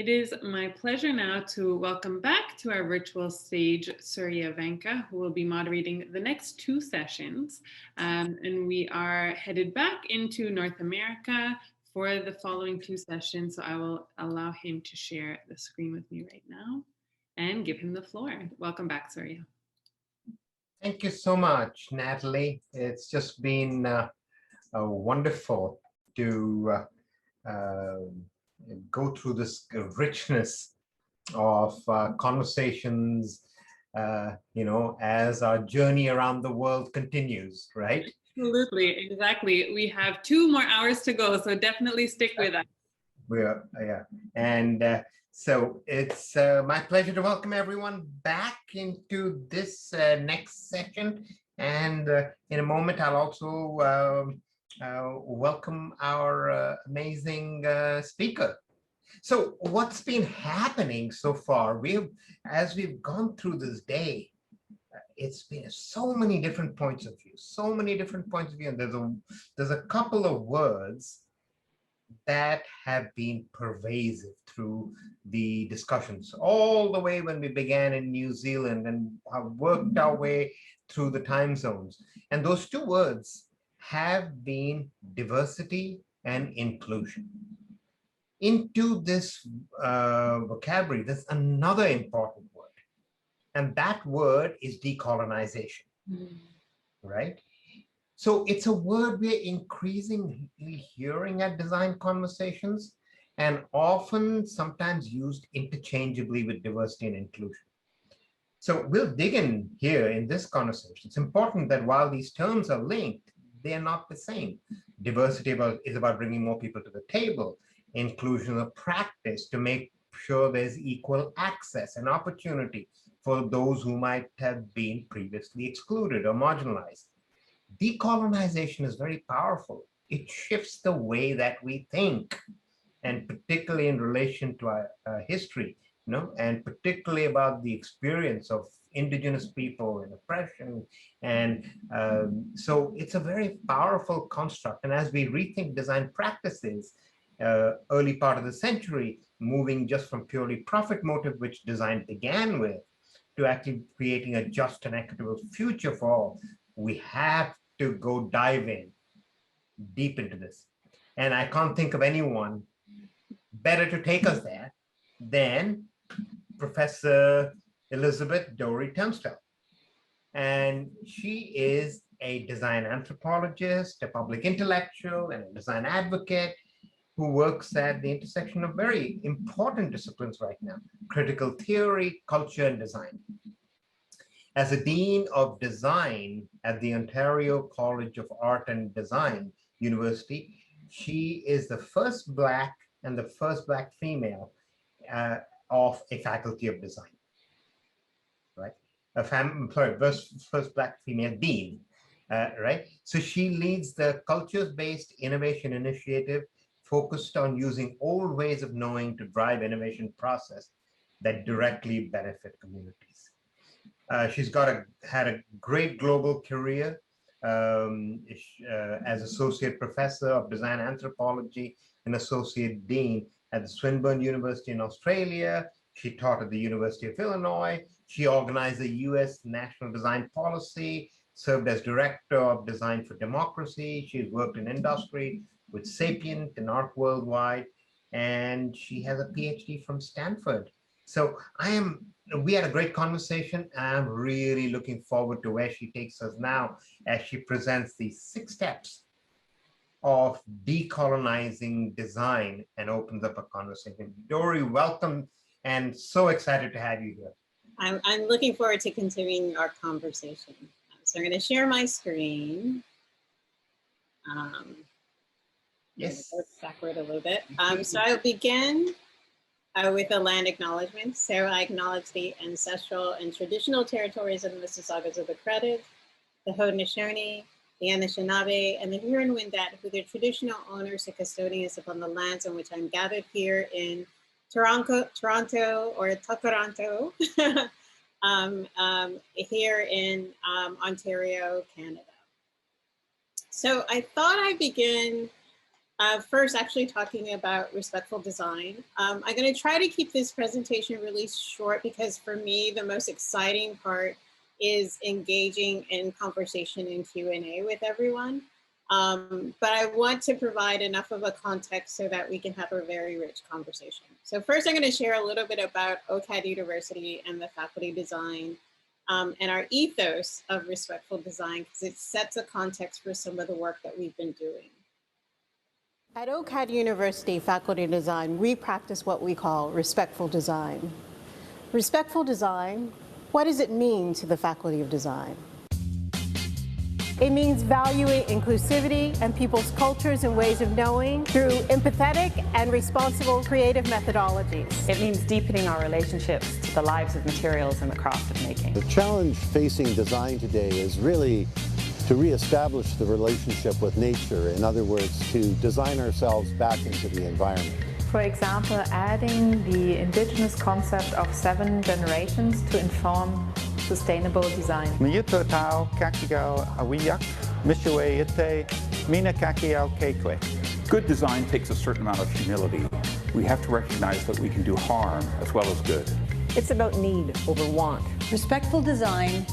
It is my pleasure now to welcome back to our virtual stage Surya Vanka, who will be moderating the next two sessions. And we are headed back into North America for the following two sessions. So I will allow him to share the screen with me right now and give him the floor. Welcome back, Surya. Thank you so much, Natalie. It's just been wonderful to go through this richness of conversations, as our journey around the world continues, right? Absolutely, exactly. We have 2 more hours to go, so definitely stick with us. Yeah, and so it's my pleasure to welcome everyone back into this next session. And in a moment, I'll also welcome our amazing speaker. So what's been happening so far? As we've gone through this day, it's been so many different points of view, and there's a couple of words that have been pervasive through the discussions, all the way when we began in New Zealand and have worked our way through the time zones. And those two words have been diversity and inclusion. Into this vocabulary, there's another important word, and that word is decolonization, right? So it's a word we're increasingly hearing at design conversations, and often sometimes used interchangeably with diversity and inclusion. So we'll dig in here in this conversation. It's important that while these terms are linked, they are not the same. Diversity is about bringing more people to the table. Inclusion is a practice to make sure there's equal access and opportunity for those who might have been previously excluded or marginalized. Decolonization is very powerful. It shifts the way that we think, and particularly in relation to our history, and particularly about the experience of Indigenous people and oppression. And so it's a very powerful construct. And as we rethink design practices, early part of the century, moving just from purely profit motive, which design began with, to actually creating a just and equitable future for all, we have to go dive in deep into this. And I can't think of anyone better to take us there than Professor Elizabeth Dori Tunstall. And she is a design anthropologist, a public intellectual, and a design advocate who works at the intersection of very important disciplines right now: critical theory, culture, and design. As a Dean of Design at the Ontario College of Art and Design University, she is the first Black and the first Black female of a faculty of design, right? First Black female dean, right? So she leads the cultures-based innovation initiative focused on using old ways of knowing to drive innovation process that directly benefit communities. She's had a great global career as associate professor of design anthropology and associate dean at the Swinburne University in Australia. She taught at the University of Illinois. She organized the U.S. National Design Policy, served as director of design for democracy. She's worked in industry with Sapient and Art Worldwide, and she has a PhD from Stanford. So we had a great conversation, and I'm really looking forward to where she takes us now as she presents the 6 steps of decolonizing design and opens up a conversation. Dory, welcome, and so excited to have you here. I'm looking forward to continuing our conversation. So I'm going to share my screen. Yes. Go backward a little bit. So I'll begin with a land acknowledgement. So I acknowledge the ancestral and traditional territories of the Mississaugas of the Credit, the Haudenosaunee, the Anishinaabe, and the Huron-Wendat, who are the traditional owners and custodians upon the lands on which I'm gathered here in Toronto or Takaranto, here in Ontario, Canada. So I thought I'd begin First, actually talking about respectful design. I'm going to try to keep this presentation really short because for me, the most exciting part is engaging in conversation and Q&A with everyone. But I want to provide enough of a context so that we can have a very rich conversation. So first, I'm going to share a little bit about OCAD University and the faculty design and our ethos of respectful design, because it sets a context for some of the work that we've been doing. At OCAD University Faculty Design, we practice what we call respectful design. Respectful design, what does it mean to the Faculty of Design? It means valuing inclusivity and people's cultures and ways of knowing through empathetic and responsible creative methodologies. It means deepening our relationships to the lives of materials and the craft of making. The challenge facing design today is really to reestablish the relationship with nature. In other words, to design ourselves back into the environment. For example, adding the indigenous concept of 7 generations to inform sustainable design. Miyuto tau kakigao awiyak, mishiwe ite, mina kakiao kekwe. Good design takes a certain amount of humility. We have to recognize that we can do harm as well as good. It's about need over want. Respectful design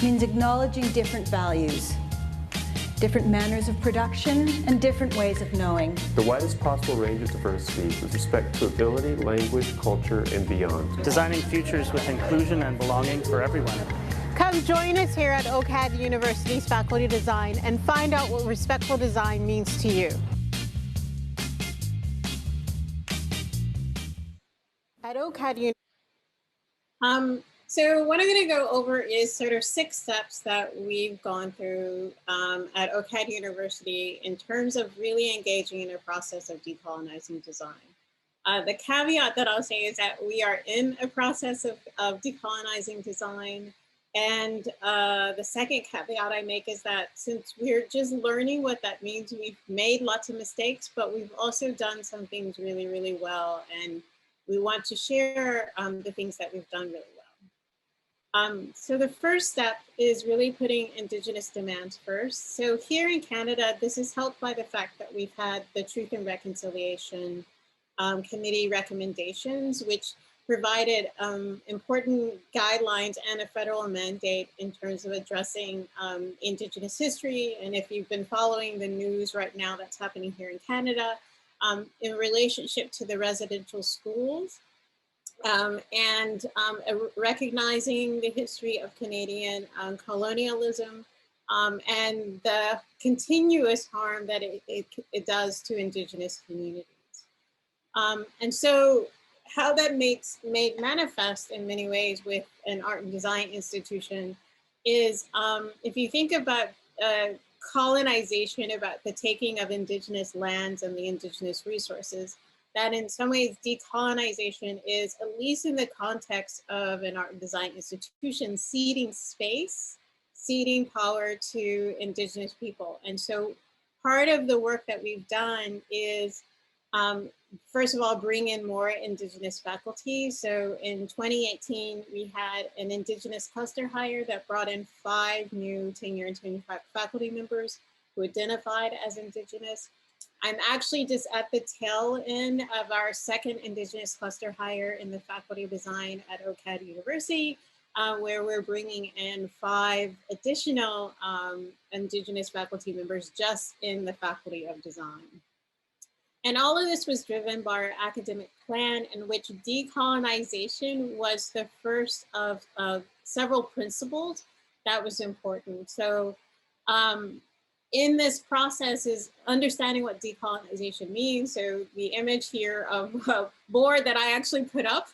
means acknowledging different values, different manners of production, and different ways of knowing. The widest possible range of diversity with respect to ability, language, culture, and beyond. Designing futures with inclusion and belonging for everyone. Come join us here at OCAD University's Faculty Design and find out what respectful design means to you. At OCAD University, so what I'm going to go over is sort of 6 steps that we've gone through at OCAD University in terms of really engaging in a process of decolonizing design. The caveat that I'll say is that we are in a process of decolonizing design. And the second caveat I make is that since we're just learning what that means, we've made lots of mistakes, but we've also done some things really, really well. And we want to share the things that we've done really well. So the first step is really putting Indigenous demands first. So here in Canada, this is helped by the fact that we've had the Truth and Reconciliation Committee recommendations, which provided important guidelines and a federal mandate in terms of addressing Indigenous history. And if you've been following the news right now that's happening here in Canada, in relationship to the residential schools, and recognizing the history of Canadian colonialism and the continuous harm that it does to Indigenous communities. And so how that makes made manifest in many ways with an art and design institution is if you think about colonization, about the taking of Indigenous lands and the Indigenous resources, that in some ways decolonization is, at least in the context of an art and design institution, ceding space, ceding power to Indigenous people. And so part of the work that we've done is, first of all, bring in more Indigenous faculty. So in 2018, we had an Indigenous cluster hire that brought in 5 new tenure and tenure faculty members who identified as Indigenous. I'm actually just at the tail end of our second Indigenous cluster hire in the Faculty of Design at OCAD University, where we're bringing in 5 additional Indigenous faculty members just in the Faculty of Design. And all of this was driven by our academic plan, in which decolonization was the first of several principles that was important. So in this process is understanding what decolonization means. So the image here of a board that I actually put up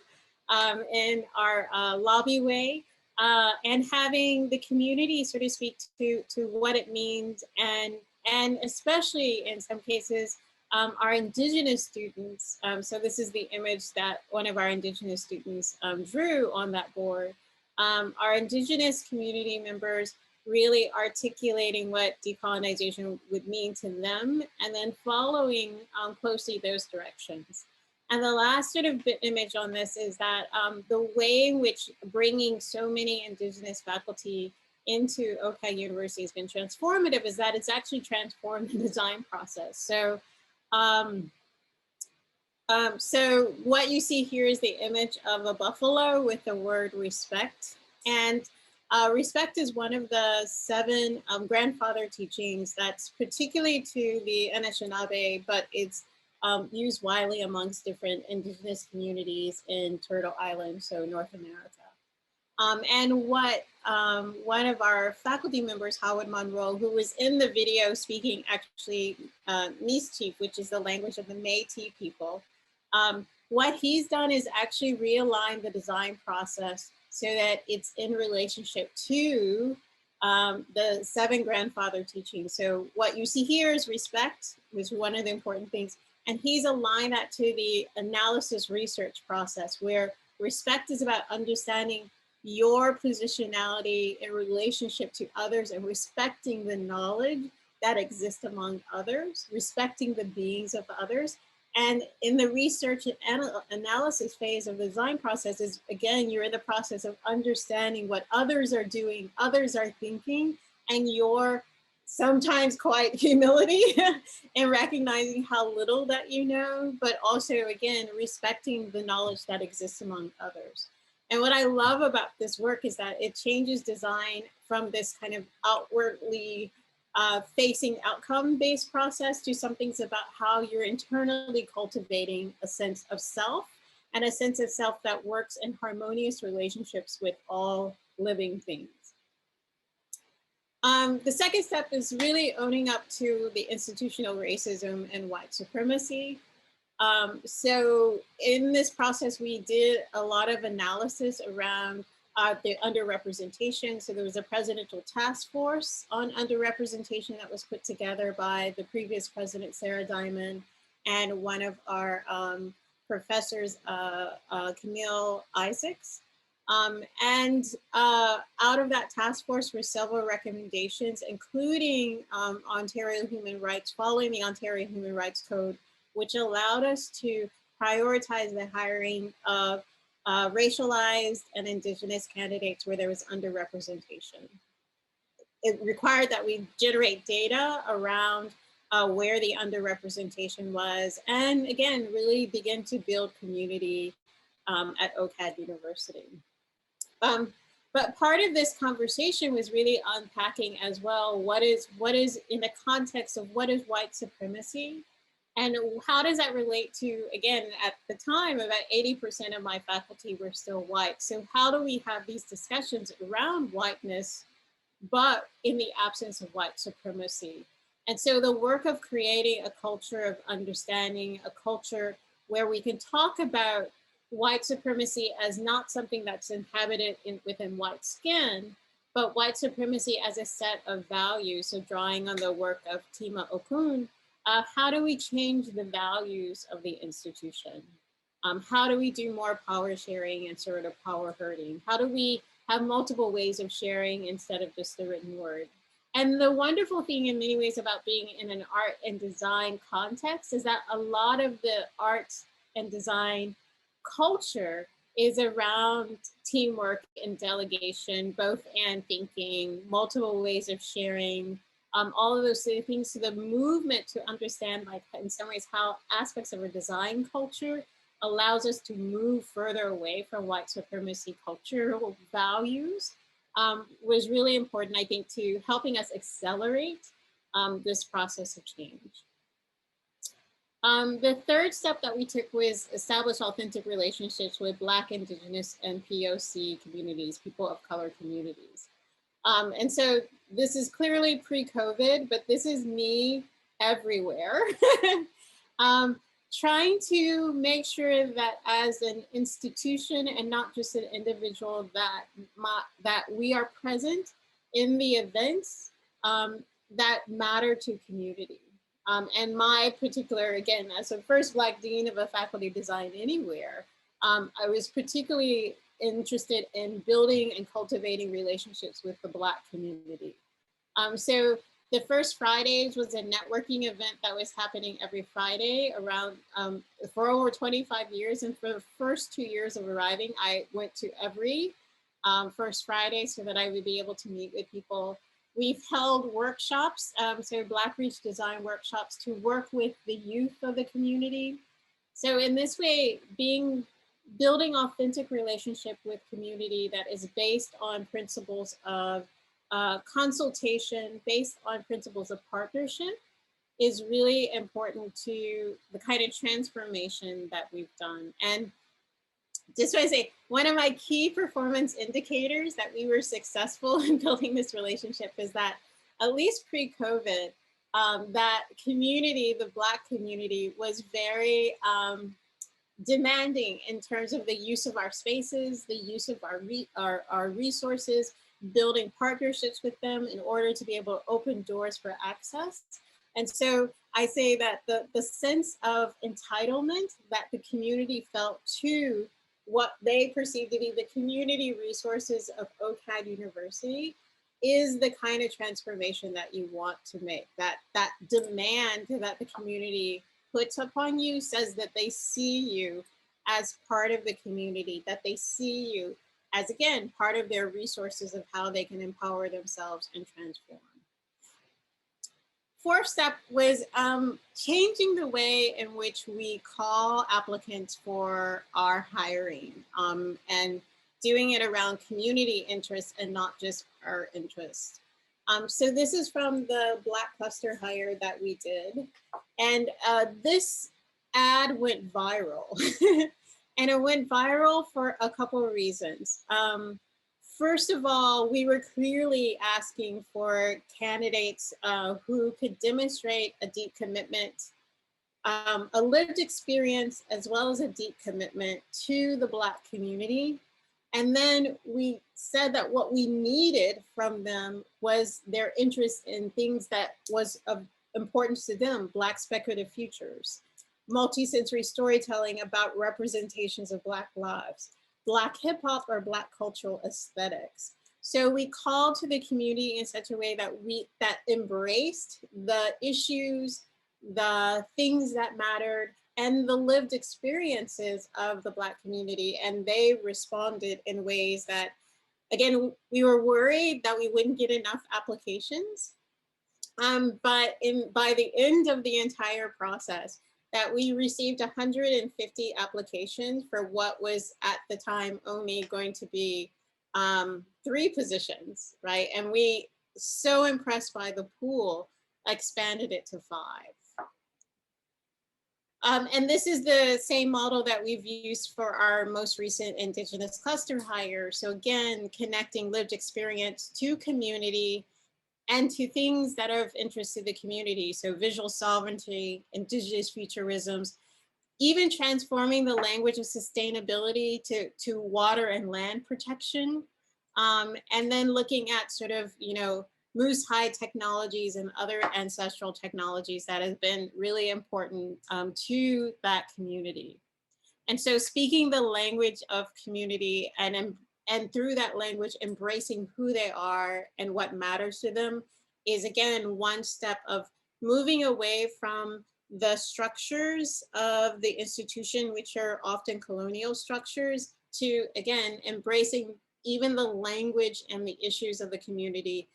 in our lobbyway, and having the community sort of speak to what it means, and especially in some cases, our Indigenous students. So this is the image that one of our Indigenous students drew on that board. Our Indigenous community members really articulating what decolonization would mean to them, and then following closely those directions. And the last sort of image on this is that the way in which bringing so many Indigenous faculty into OCAD University has been transformative is that it's actually transformed the design process. So So what you see here is the image of a buffalo with the word respect. And respect is one of the 7 grandfather teachings that's particularly to the Anishinaabe, but it's used widely amongst different indigenous communities in Turtle Island, so North America. And what one of our faculty members, Howard Monroe, who was in the video speaking actually Nischief, which is the language of the Métis people, what he's done is actually realign the design process so that it's in relationship to the 7 grandfather teachings. So what you see here is respect, which is one of the important things. And he's aligned that to the analysis research process, where respect is about understanding your positionality in relationship to others and respecting the knowledge that exists among others, respecting the beings of others. And in the research and analysis phase of the design process is, again, you're in the process of understanding what others are doing, others are thinking, and your sometimes quite humility in recognizing how little that you know, but also, again, respecting the knowledge that exists among others. And what I love about this work is that it changes design from this kind of outwardly facing outcome-based process to something's about how you're internally cultivating a sense of self, and a sense of self that works in harmonious relationships with all living things. The second step is really owning up to the institutional racism and white supremacy. So in this process, we did a lot of analysis around the underrepresentation. So there was a presidential task force on underrepresentation that was put together by the previous president, Sarah Diamond, and one of our professors, Camille Isaacs. And out of that task force were several recommendations, including Ontario Human Rights, following the Ontario Human Rights Code, which allowed us to prioritize the hiring of racialized and Indigenous candidates where there was underrepresentation. It required that we generate data around where the underrepresentation was, and again, really begin to build community at OCAD University. But part of this conversation was really unpacking as well what is in the context of what is white supremacy, and how does that relate to, again, at the time, about 80% of my faculty were still white. So how do we have these discussions around whiteness, but in the absence of white supremacy? And so the work of creating a culture of understanding, a culture where we can talk about white supremacy as not something that's inhabited within white skin, but white supremacy as a set of values. So drawing on the work of Tima Okun, how do we change the values of the institution? How do we do more power sharing and sort of power herding? How do we have multiple ways of sharing instead of just the written word? And the wonderful thing in many ways about being in an art and design context is that a lot of the art and design culture is around teamwork and delegation, both and thinking, multiple ways of sharing, all of those things. So the movement to understand, like, in some ways, how aspects of our design culture allows us to move further away from white supremacy cultural values was really important, I think, to helping us accelerate this process of change. The third step that we took was establish authentic relationships with Black, Indigenous, and POC communities, people of color communities. And so this is clearly pre-COVID, but this is me everywhere. Trying to make sure that as an institution and not just an individual, that we are present in the events that matter to community. And my particular, again, as a first Black dean of a faculty design anywhere, I was particularly interested in building and cultivating relationships with the Black community. So the first Fridays was a networking event that was happening every Friday around, for over 25 years. And for the first 2 years of arriving, I went to every first Friday so that I would be able to meet with people We've held workshops, so Black Reach design workshops to work with the youth of the community. So in this way, building authentic relationship with community that is based on principles of consultation, based on principles of partnership, is really important to the kind of transformation that we've done. And just want to say, one of my key performance indicators that we were successful in building this relationship is that, at least pre-COVID, that community, the Black community, was very demanding in terms of the use of our spaces, the use of our resources, building partnerships with them in order to be able to open doors for access. And so I say that the sense of entitlement that the community felt to what they perceive to be the community resources of OCAD University is the kind of transformation that you want to make. That demand that the community puts upon you says that they see you as part of the community, that they see you as, again, part of their resources of how they can empower themselves and transform. Fourth step was changing the way in which we call applicants for our hiring, and doing it around community interests and not just our interests. So this is from the Black cluster hire that we did. And this ad went viral. And it went viral for a couple of reasons. First of all, we were clearly asking for candidates who could demonstrate a deep commitment, a lived experience, as well as a deep commitment to the Black community. And then we said that what we needed from them was their interest in things that was of importance to them: Black speculative futures, multi-sensory storytelling about representations of Black lives, Black hip hop or Black cultural aesthetics. So we called to the community in such a way that that embraced the issues, the things that mattered, and the lived experiences of the Black community. And they responded in ways that, again, we were worried that we wouldn't get enough applications. But by the end of the entire process, that we received 150 applications for what was at the time only going to be 3 positions, right? And we, so impressed by the pool, expanded it to 5. And this is the same model that we've used for our most recent Indigenous cluster hire. So again, connecting lived experience to community and to things that are of interest to the community. So visual sovereignty, Indigenous futurisms, even transforming the language of sustainability to water and land protection. And then looking at sort of, moose hide technologies and other ancestral technologies that have been really important to that community. And so speaking the language of community and through that language, embracing who they are and what matters to them is, again, one step of moving away from the structures of the institution, which are often colonial structures, to, again, embracing even the language and the issues of the community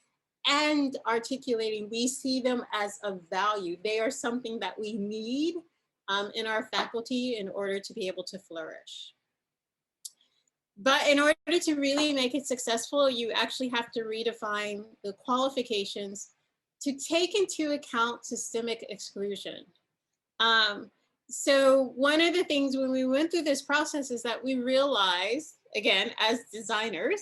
and articulating we see them as of value. They are something that we need in our faculty in order to be able to flourish. But in order to really make it successful, you actually have to redefine the qualifications to take into account systemic exclusion. So one of the things when we went through this process is that we realized, again, as designers,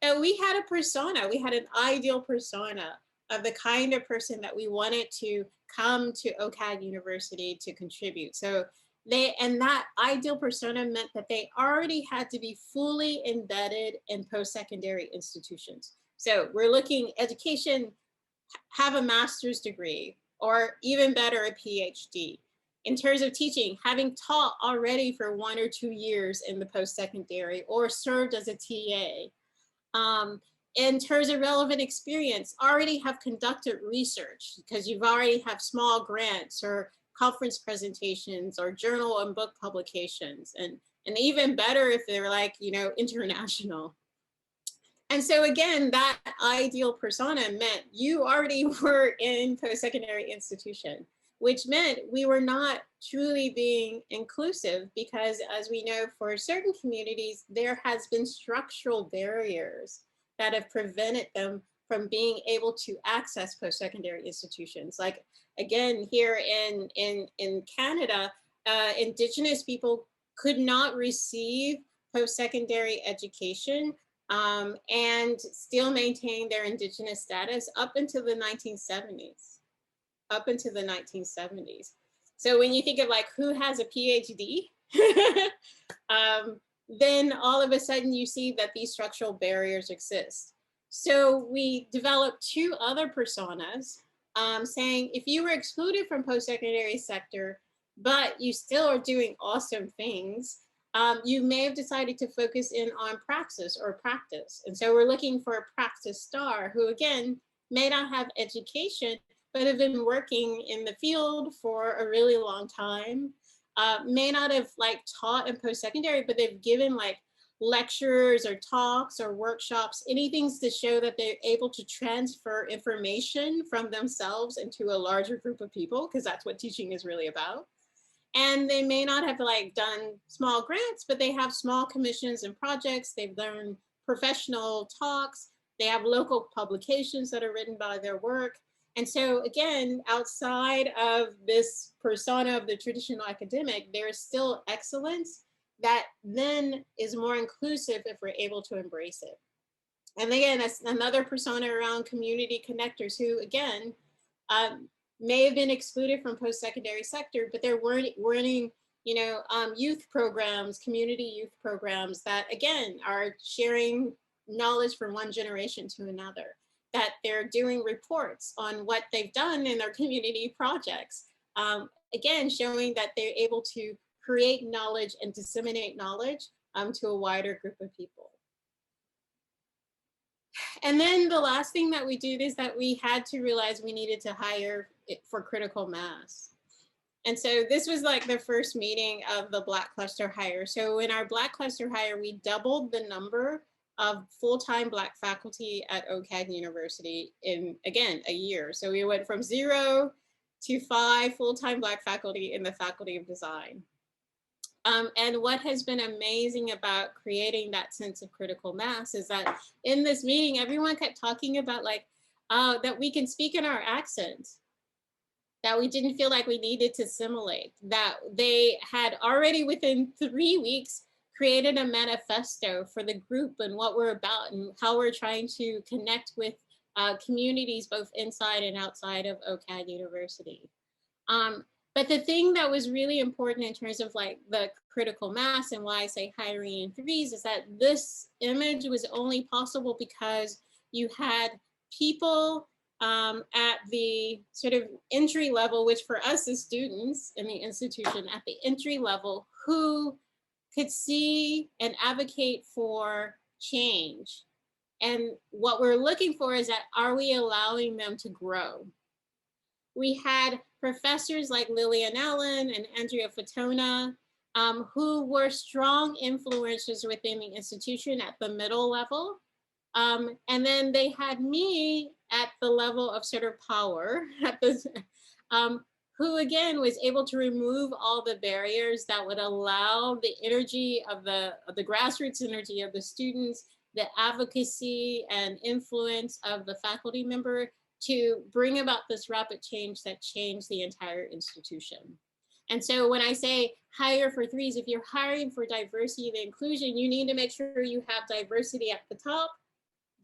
that we had a persona, we had an ideal persona of the kind of person that we wanted to come to OCAD University to contribute. So and that ideal persona meant that they already had to be fully embedded in post-secondary institutions. So we're looking education, have a master's degree, or even better, a PhD. In terms of teaching, having taught already for 1 or 2 years in the post-secondary or served as a TA. In terms of relevant experience, already have conducted research because you've already have small grants or conference presentations or journal and book publications, and even better if they're like, international. And so again, that ideal persona meant you already were in post-secondary institution, which meant we were not truly being inclusive because, as we know, for certain communities, there has been structural barriers that have prevented them from being able to access post-secondary institutions. Like, again, here in Canada, Indigenous people could not receive post-secondary education and still maintain their Indigenous status up until the 1970s. Up into the 1970s. So when you think of like who has a PhD, then all of a sudden you see that these structural barriers exist. So we developed two other personas saying if you were excluded from post-secondary sector, but you still are doing awesome things, you may have decided to focus in on praxis or practice. And so we're looking for a practice star who, again, may not have education, but have been working in the field for a really long time, may not have like taught in post-secondary, but they've given like lectures or talks or workshops, anything to show that they're able to transfer information from themselves into a larger group of people, because that's what teaching is really about. And they may not have like done small grants, but they have small commissions and projects. They've done professional talks. They have local publications that are written by their work. And so again, outside of this persona of the traditional academic, there is still excellence that then is more inclusive if we're able to embrace it. And again, that's another persona around community connectors who, again, may have been excluded from post-secondary sector, but they're running, youth programs, community youth programs that, again, are sharing knowledge from one generation to another, that they're doing reports on what they've done in their community projects. Again, showing that they're able to create knowledge and disseminate knowledge to a wider group of people. And then the last thing that we did is that we had to realize we needed to hire for critical mass. And so this was like the first meeting of the Black Cluster Hire. So in our Black Cluster Hire, we doubled the number of full-time Black faculty at OCAD University in, again, a year. So we went from 0 to 5 full-time Black faculty in the Faculty of Design. And what has been amazing about creating that sense of critical mass is that in this meeting, everyone kept talking about like, that we can speak in our accent, that we didn't feel like we needed to assimilate, that they had already within 3 weeks created a manifesto for the group and what we're about and how we're trying to connect with communities both inside and outside of OCAD University. But the thing that was really important in terms of like the critical mass and why I say hiring in threes is that this image was only possible because you had people at the sort of entry level, which for us as students in the institution at the entry level, who could see and advocate for change. And what we're looking for is that, are we allowing them to grow? We had professors like Lillian Allen and Andrea Fatona, who were strong influencers within the institution at the middle level. And then they had me at the level of sort of power, at the, who again was able to remove all the barriers that would allow the energy of the grassroots energy of the students, the advocacy and influence of the faculty member to bring about this rapid change that changed the entire institution. And so when I say hire for threes, if you're hiring for diversity and inclusion, you need to make sure you have diversity at the top,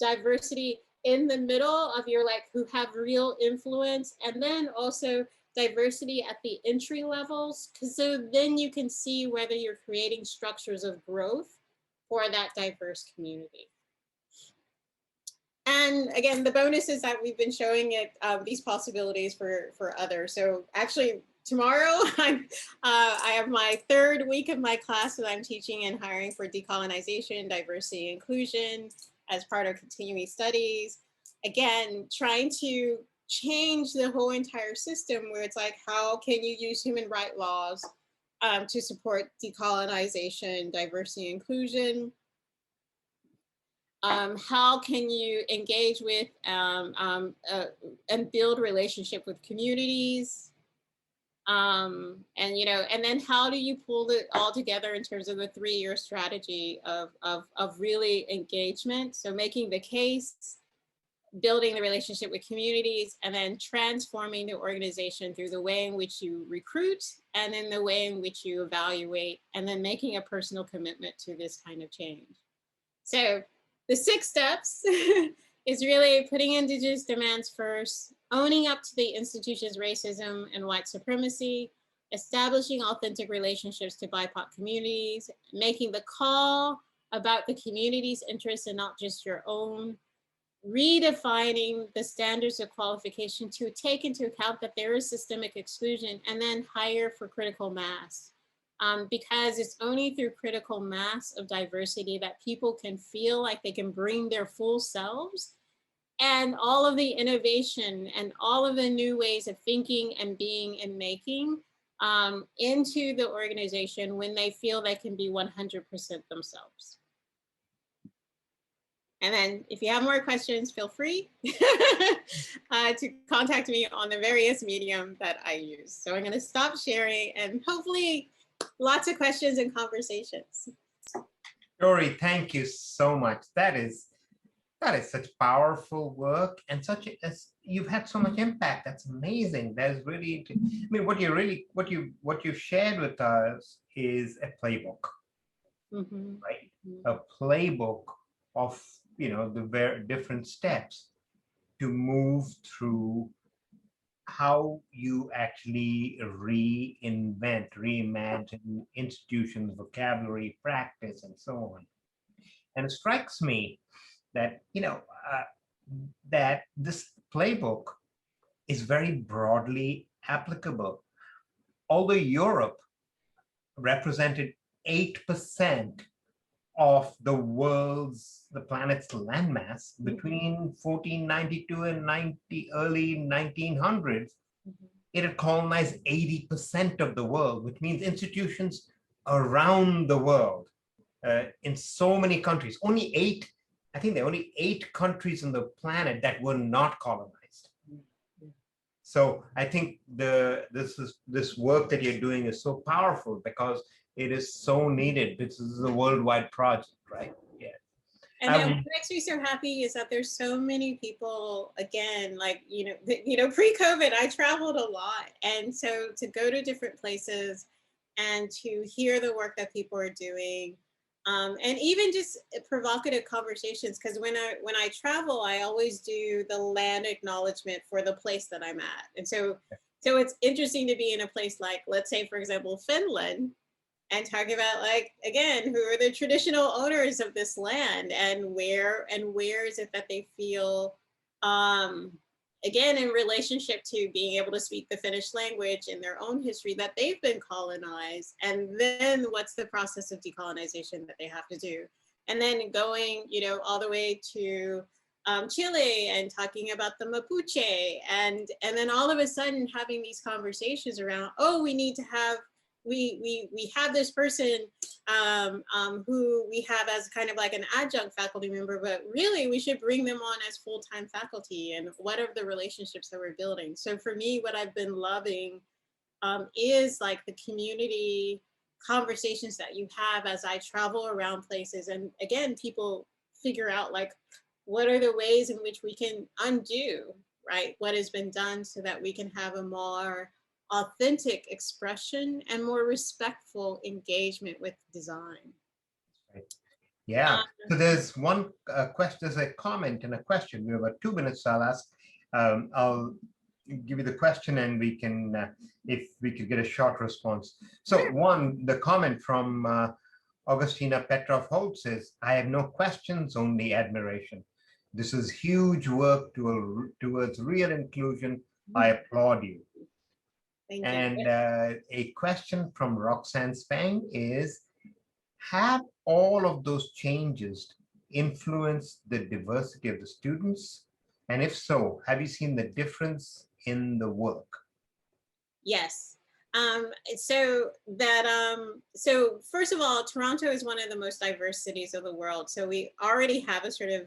diversity in the middle of your like who have real influence, and then also diversity at the entry levels, because so then you can see whether you're creating structures of growth for that diverse community. And again, the bonus is that we've been showing it these possibilities for others. So actually tomorrow, I have my 3rd week of my class that I'm teaching and hiring for decolonization, diversity, inclusion as part of continuing studies. Again, trying to change the whole entire system where it's like, how can you use human rights laws to support decolonization, diversity, inclusion? how can you engage with and build relationship with communities? And then how do you pull it all together in terms of the 3-year strategy of really engagement? So making the case, building the relationship with communities, and then transforming the organization through the way in which you recruit and then the way in which you evaluate, and then making a personal commitment to this kind of change. So the 6 steps is really putting Indigenous demands first, owning up to the institution's racism and white supremacy, establishing authentic relationships to BIPOC communities, making the call about the community's interests and not just your own, redefining the standards of qualification to take into account that there is systemic exclusion, and then hire for critical mass. Because it's only through critical mass of diversity that people can feel like they can bring their full selves, and all of the innovation and all of the new ways of thinking and being and making into the organization when they feel they can be 100% themselves. And then if you have more questions, feel free to contact me on the various medium that I use. So I'm going to stop sharing, and hopefully lots of questions and conversations. Dory, thank you so much. That is such powerful work, and you've had so much impact. That's amazing. That is really, I mean, what you shared with us is a playbook, right? A playbook of, the very different steps to move through how you actually reinvent, reimagine institutions, vocabulary, practice, and so on. And it strikes me that, that this playbook is very broadly applicable. Although Europe represented 8% of the planet's landmass between 1492 and early 1900s, it had colonized 80% of the world, which means institutions around the world in so many countries. I think there are only 8 countries on the planet that were not colonized. So I think this work that you're doing is so powerful because it is so needed. This is a worldwide project, right? Yeah. And then what makes me so happy is that there's so many people, again, like, pre-COVID, I traveled a lot. And so to go to different places and to hear the work that people are doing, and even just provocative conversations, because when I travel, I always do the land acknowledgement for the place that I'm at. And so it's interesting to be in a place like, let's say, for example, Finland, and talk about, like, again, who are the traditional owners of this land, and where is it that they feel, again, in relationship to being able to speak the Finnish language in their own history, that they've been colonized, and then what's the process of decolonization that they have to do, and then going, all the way to Chile and talking about the Mapuche, and then all of a sudden having these conversations around, oh, we need to have. We have this person who we have as kind of like an adjunct faculty member, but really we should bring them on as full-time faculty, and what are the relationships that we're building. So for me, what I've been loving is like the community conversations that you have as I travel around places. And again, people figure out, like, what are the ways in which we can undo, right, what has been done, so that we can have a more authentic expression and more respectful engagement with design. Yeah. So there's one question, there's a comment and a question. We have about 2 minutes, so I'll ask. I'll give you the question, and we can, if we could get a short response. So the comment from Augustina Petrov Holt says, "I have no questions, only admiration. This is huge work towards real inclusion. I applaud you." Thank you. And a question from Roxanne Spang is, have all of those changes influenced the diversity of the students? And if so, have you seen the difference in the work? Yes. So first of all, Toronto is one of the most diverse cities of the world. So we already have a sort of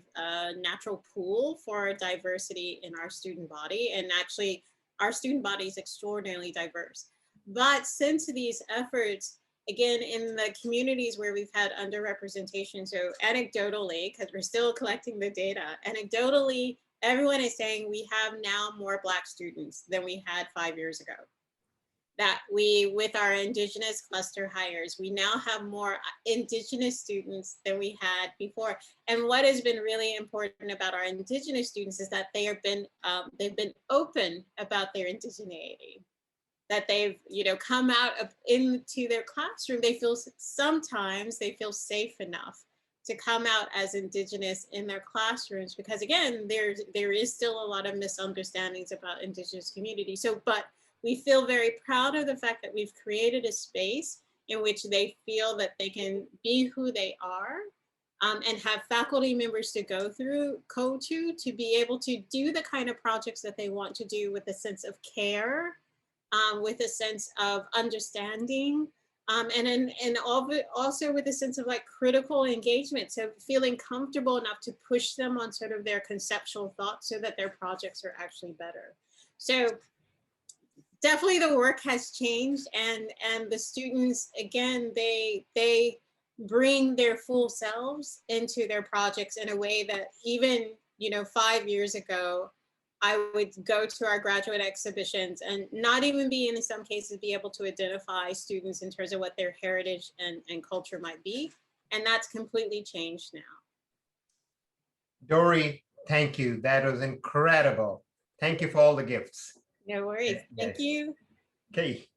natural pool for diversity in our student body. And actually, our student body is extraordinarily diverse. But since these efforts, again, in the communities where we've had underrepresentation, so anecdotally, because we're still collecting the data, anecdotally, everyone is saying we have now more Black students than we had 5 years ago. That we, with our Indigenous cluster hires, we now have more Indigenous students than we had before. And what has been really important about our Indigenous students is that they've been open about their indigeneity, that they've come out into their classroom. They feel sometimes they feel safe enough to come out as Indigenous in their classrooms, because again, there is still a lot of misunderstandings about Indigenous communities. So, but we feel very proud of the fact that we've created a space in which they feel that they can be who they are, and have faculty members to go to be able to do the kind of projects that they want to do with a sense of care, with a sense of understanding, and also with a sense of like critical engagement. So feeling comfortable enough to push them on sort of their conceptual thoughts so that their projects are actually better. So definitely the work has changed, and the students, again, they bring their full selves into their projects in a way that even 5 years ago, I would go to our graduate exhibitions and not even be, in some cases, be able to identify students in terms of what their heritage and culture might be. And that's completely changed now. Dory, thank you. That was incredible. Thank you for all the gifts. No worries. Yes. Thank you. Okay.